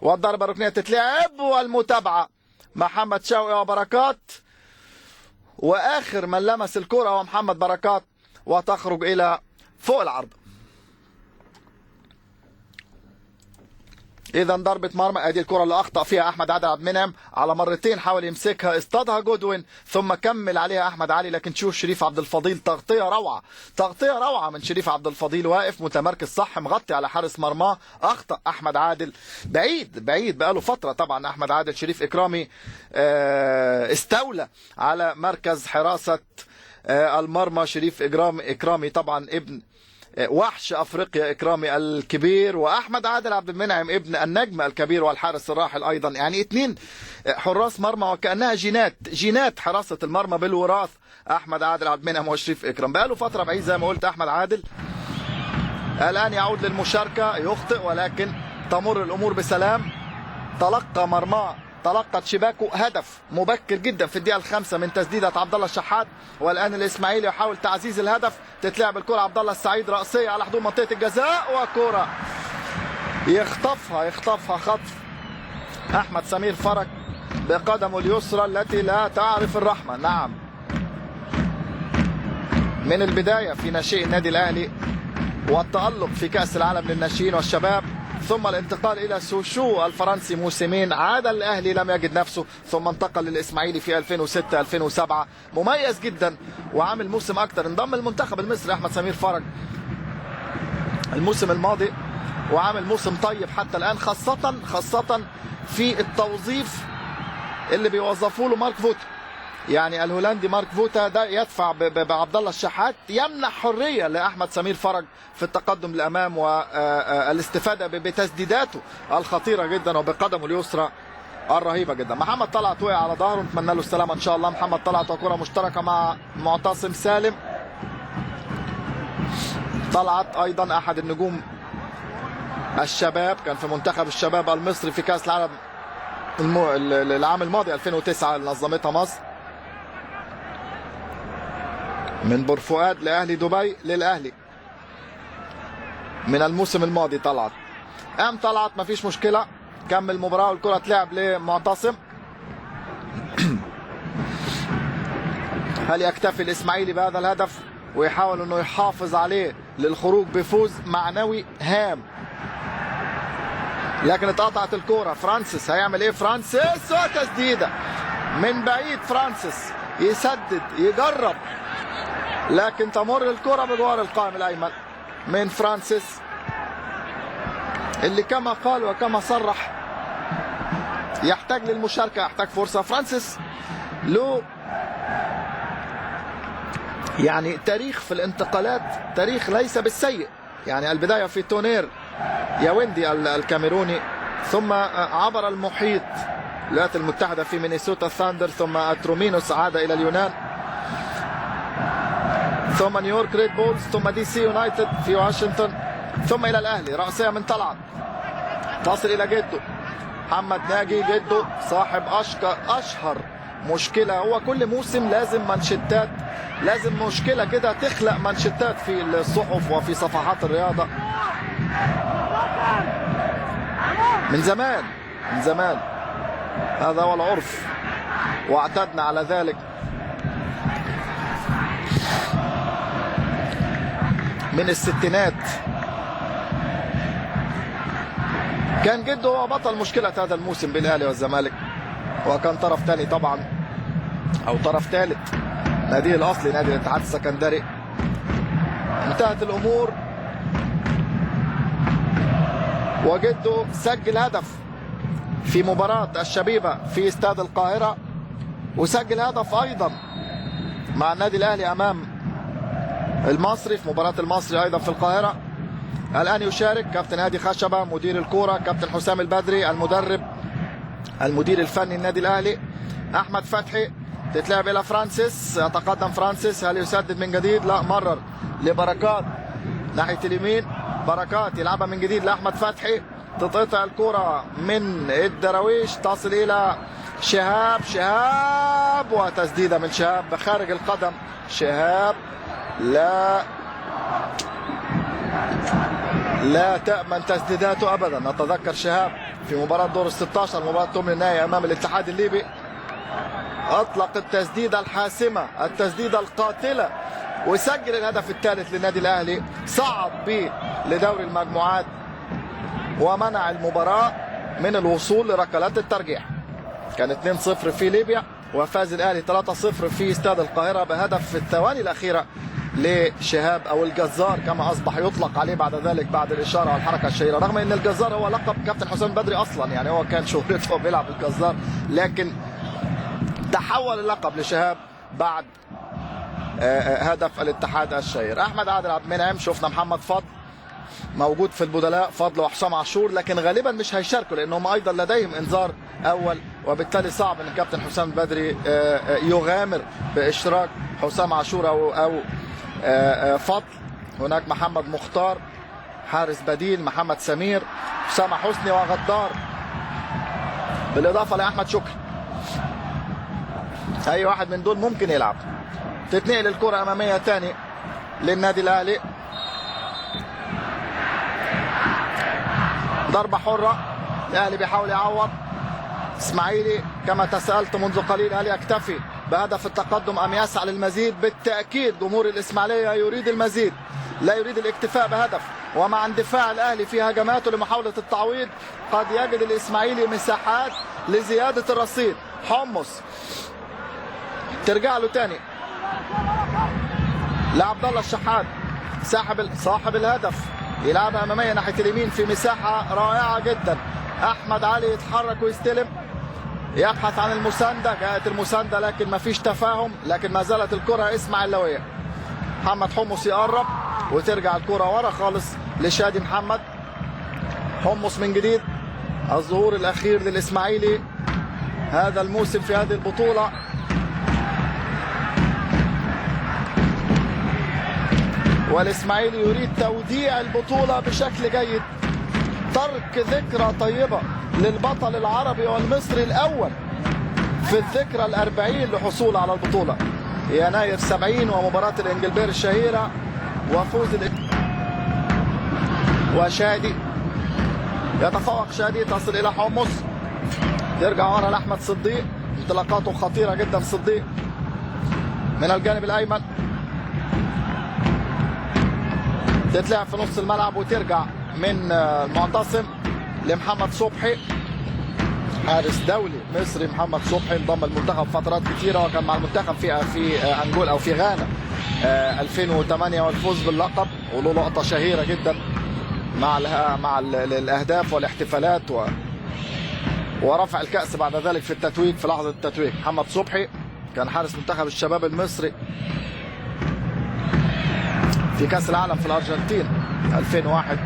والضربة الركنية تتلعب، والمتابعة محمد شوقي وبركات، وآخر من لمس الكرة هو محمد بركات، وتخرج إلى فوق العرض. إذا ضربة مرمى. ادي الكرة اللي أخطأ فيها أحمد عادل عبد المنعم على مرتين، حاول يمسكها اصطادها جودوين ثم كمل عليها أحمد علي، لكن تشوف شريف عبد الفضيل تغطية روعة، تغطية روعة من شريف عبد الفضيل، واقف متمركز صح مغطي على حارس مرماه. أخطأ أحمد عادل بعيد بقاله فترة. طبعا أحمد عادل شريف إكرامي استولى على مركز حراسة المرمى. شريف إكرامي طبعا ابن وحش افريقيا إكرامي الكبير، واحمد عادل عبد المنعم ابن النجم الكبير والحارس الراحل ايضا. يعني اثنين حراس مرمى وكانها جينات حراسه المرمى بالوراث، احمد عادل عبد المنعم وشريف إكرام. بقاله فتره بعيد زي ما قلت احمد عادل. الان يعود للمشاركه، يخطئ ولكن تمر الامور بسلام. تلقى مرماه، تلقت شباكه هدف مبكر جدا في الدقيقه الخامسه من تسديده عبد الله الشحات. والان الاسماعيلي يحاول تعزيز الهدف. تتلعب الكره عبد الله السعيد راسيه على حدود منطقه الجزاء، وكره يخطفها خطف احمد سمير فرج بقدمه اليسرى التي لا تعرف الرحمه. نعم، من البدايه في ناشئ النادي الاهلي والتألق في كأس العالم للناشئين والشباب، ثم الانتقال إلى سوشو الفرنسي موسمين، عاد الأهلي لم يجد نفسه، ثم انتقل للإسماعيلي في 2006-2007. مميز جدا وعامل موسم أكتر. انضم المنتخب المصري أحمد سمير فرج الموسم الماضي، وعامل موسم طيب حتى الآن، خاصة في التوظيف اللي بيوظفوا له مارك فوتا. يعني الهولندي مارك فوتا ده يدفع بعبد الله الشحات، يمنح حريه لاحمد سمير فرج في التقدم للامام والاستفاده بتسديداته الخطيره جدا وبقدمه اليسرى الرهيبه جدا. محمد طلعت وقع على ظهره، نتمنى له السلامه ان شاء الله. محمد طلعت وكره مشتركه مع معتصم سالم. طلعت ايضا احد النجوم الشباب، كان في منتخب الشباب المصري في كاس العالم العام الماضي 2009 اللي نظمتها مصر. من بورفؤاد لاهلي دبي للاهلي من الموسم الماضي. طلعت مفيش مشكله، كمل المباراه والكره تلعب لمعتصم. هل يكتفي الاسماعيلي بهذا الهدف ويحاول انه يحافظ عليه للخروج بفوز معنوي هام؟ لكن اتقطعت الكوره. فرانسيس هيعمل ايه؟ فرانسيس وتسديده من بعيد. فرانسيس يسدد يجرب، لكن تمر الكرة بجوار القائم الأيمن من فرانسيس، اللي كما قال وكما صرح يحتاج للمشاركة، يحتاج فرصة. فرانسيس له يعني تاريخ في الانتقالات، تاريخ ليس بالسيء. يعني البداية في تونير ياوندي الكاميروني، ثم عبر المحيط الولايات المتحدة في مينيسوتا ثاندر، ثم اترومينوس عاد إلى اليونان، ثم نيويورك ريد بولز، ثم دي سي يونايتد في واشنطن، ثم إلى الأهلي. رأسية من طلعت تصل إلى جده محمد ناجي. جده صاحب أشهر مشكلة، هو كل موسم لازم منشتات، لازم مشكلة كده تخلق منشتات في الصحف وفي صفحات الرياضة من زمان. هذا هو العرف واعتدنا على ذلك. من الستينات كان جده هو بطل مشكلة هذا الموسم بالأهلي والزمالك، وكان طرف ثاني طبعا أو طرف ثالث ناديه الأصلي نادي الاتحاد السكندري. انتهت الأمور وجده سجل هدف في مباراة الشبيبة في استاد القاهرة، وسجل هدف أيضا مع النادي الأهلي أمام المصري في مباراة المصري أيضا في القاهرة. الآن يشارك كابتن هادي خشبة مدير الكورة، كابتن حسام البدري المدرب المدير الفني النادي الأهلي، أحمد فتحي. تتلعب إلى فرانسيس، يتقدم فرانسيس، هل يسدد من جديد؟ لا، مرر لبركات ناحية اليمين. بركات يلعبها من جديد لأحمد فتحي، تتقطع الكرة من الدراويش تصل إلى شهاب وتسديدة من شهاب بخارج القدم. شهاب لا تأمن تسديداته أبدا. نتذكر شهاب في مباراة دور ال 16 مباراة ثمن النهائي امام الاتحاد الليبي. اطلق التسديدة الحاسمة، التسديدة القاتلة، وسجل الهدف الثالث للنادي الاهلي. صعد به لدوري المجموعات ومنع المباراة من الوصول لركلات الترجيح. كان 2-0 في ليبيا، وفاز الاهلي 3-0 في استاد القاهرة بهدف في الثواني الاخيرة لشهاب او الجزار كما اصبح يطلق عليه بعد ذلك بعد الاشاره والحركه الشهيره، رغم ان الجزار هو لقب كابتن حسام بدري اصلا، يعني هو كان شهرته بيلعب الجزار، لكن تحول اللقب لشهاب بعد هدف الاتحاد الشهير. احمد عادل عبد المنعم، شفنا محمد فضل موجود في البدلاء، فضل وحسام عاشور، لكن غالبا مش هيشاركوا لانهم ايضا لديهم انذار اول، وبالتالي صعب ان الكابتن حسام بدري يغامر باشراك حسام عاشور او فضل. هناك محمد مختار حارس بديل، محمد سمير، اسامه حسني وغدار، بالاضافه لاحمد شكري. اي واحد من دول ممكن يلعب. تتنقل الكره اماميه ثاني للنادي الاهلي، ضربه حره، الاهلي بيحاول يعوض. اسماعيلي كما تساءلت منذ قليل، هل يكتفي بهدف التقدم ام يسعى للمزيد؟ بالتاكيد جمهور الاسماعيليه يريد المزيد، لا يريد الاكتفاء بهدف. ومع اندفاع الاهلي في هجماته لمحاوله التعويض قد يجد الاسماعيلي مساحات لزياده الرصيد. حمص ترجع له تاني لعبد الله الشحات، صاحب الهدف، يلعبها اماميه ناحيه اليمين في مساحه رائعه جدا. احمد علي يتحرك ويستلم، يبحث عن المسانده، جاءت المسانده لكن ما فيش تفاهم، لكن ما زالت الكره اسماعيلويه. محمد حمص يقرب وترجع الكره ورا خالص لشادي محمد. حمص من جديد، الظهور الاخير للاسماعيلي هذا الموسم في هذه البطوله. والاسماعيلي يريد توديع البطوله بشكل جيد، ترك ذكرى طيبه للبطل العربي والمصري الاول في الذكرى ال40 لحصول على البطوله، يناير 70 ومباراه الانجلبير الشهيره وفوز وشادي يتفوق، شادي تصل الى حمص، يرجع ورا لاحمد صديق، انطلاقاته خطيره جدا. صديق من الجانب الايمن، تتلعب في نص الملعب وترجع من المعتصم لمحمد صبحي، حارس دولي مصري. محمد صبحي انضم المنتخب فترات كثيره، وكان مع المنتخب في انجولا او في غانا 2008 والفوز باللقب، وله لقطه شهيره جدا مع الاهداف والاحتفالات ورفع الكاس بعد ذلك في التتويج، في لحظه التتويج. محمد صبحي كان حارس منتخب الشباب المصري في كاس العالم في الارجنتين 2001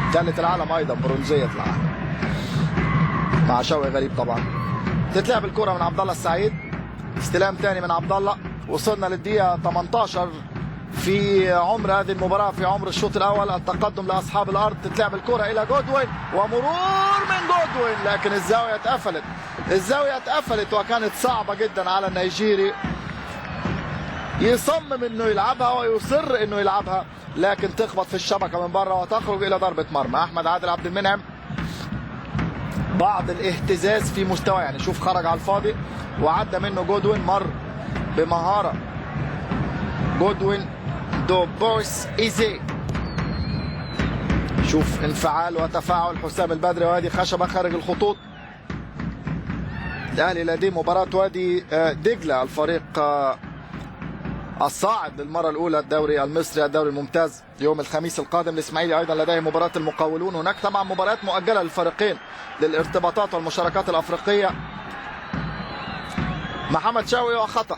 وثالث العالم ايضا، برونزيه العالم مع شوقي غريب طبعا. تتلعب الكره من عبد الله السعيد، استلام ثاني من عبد الله. وصلنا للدقيقه 18 في عمر هذه المباراه، في عمر الشوط الاول. التقدم لاصحاب الارض، تتلعب الكره الى جودوين ومرور من جودوين، لكن الزاويه اتقفلت وكانت صعبه جدا على النيجيري. يصمم انه يلعبها ويصر انه يلعبها، لكن تخبط في الشبكه من بره وتخرج الى ضربه مرمى. احمد عادل عبد المنعم بعض الاهتزاز في مستوى، يعني شوف خرج على الفاضي وعدى منه جودوين، مر بمهاره جودوين دو بورس ايزي. شوف انفعال وتفاعل حسام البدري، وهذه خشبه خارج الخطوط. الاهلي لديه مباراه وادي دجله، الفريق الصاعد للمره الاولى الدوري المصري الدوري الممتاز يوم الخميس القادم. الاسماعيلي ايضا لديه مباراه المقاولون. هناك طبعا مباريات مؤجله للفريقين للارتباطات والمشاركات الافريقيه. محمد شوقي وخطا،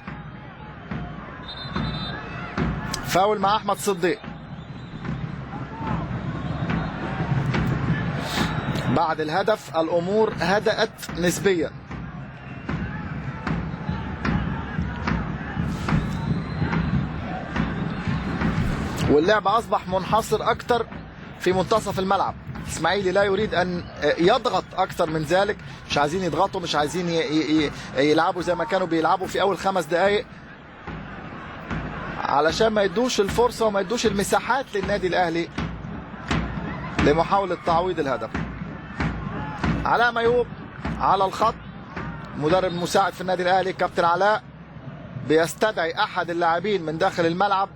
فاول مع احمد صديق. بعد الهدف الامور هدأت نسبيا. واللعب اصبح منحصر اكتر في منتصف الملعب. الاسماعيلي لا يريد ان يضغط اكتر من ذلك، مش عايزين يضغطوا، مش عايزين يلعبوا زي ما كانوا بيلعبوا في اول 5 دقائق، علشان ما يدوش الفرصه وما يدوش المساحات للنادي الاهلي لمحاولة تعويض الهدف. علاء ميوب على الخط، مدرب مساعد في النادي الأهلي كابتن علاء بيستدعي أحد اللاعبين من داخل الملعب.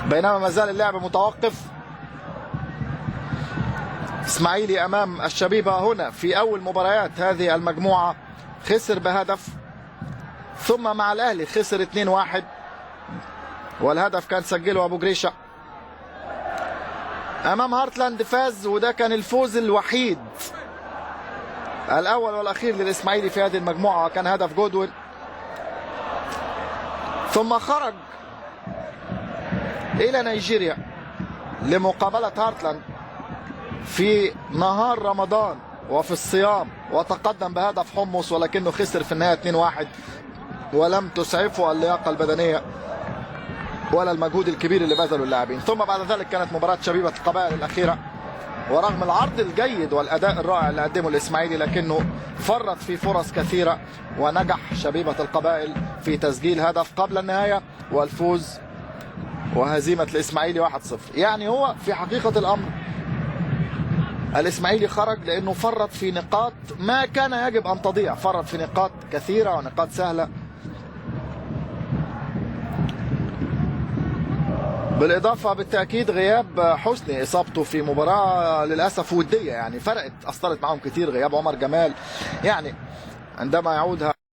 بينما ما زال اللعب متوقف. اسماعيلي امام الشبيبة هنا في اول مباريات هذه المجموعة خسر بهدف، ثم مع الاهلي خسر 2-1 والهدف كان سجله ابو جريشة. امام هارتلاند فاز، وده كان الفوز الوحيد الاول والاخير للاسماعيلي في هذه المجموعة، وكان هدف جودوين. ثم خرج الى نيجيريا لمقابلة هارتلاند في نهار رمضان وفي الصيام، وتقدم بهدف حمص، ولكنه خسر في النهاية 2-1 ولم تسعفه اللياقة البدنية ولا المجهود الكبير اللي بذله اللاعبين. ثم بعد ذلك كانت مباراة شبيبة القبائل الأخيرة، ورغم العرض الجيد والأداء الرائع اللي قدمه الإسماعيلي لكنه فرط في فرص كثيرة، ونجح شبيبة القبائل في تسجيل هدف قبل النهاية والفوز وهزيمة الإسماعيلي 1-0. يعني هو في حقيقة الأمر الإسماعيلي خرج لأنه فرط في نقاط ما كان يجب أن تضيع، فرط في نقاط كثيرة ونقاط سهلة، بالإضافة بالتأكيد غياب حسني، إصابته في مباراة للأسف ودية يعني فرقت، أثرت معهم كتير. غياب عمر جمال يعني عندما يعود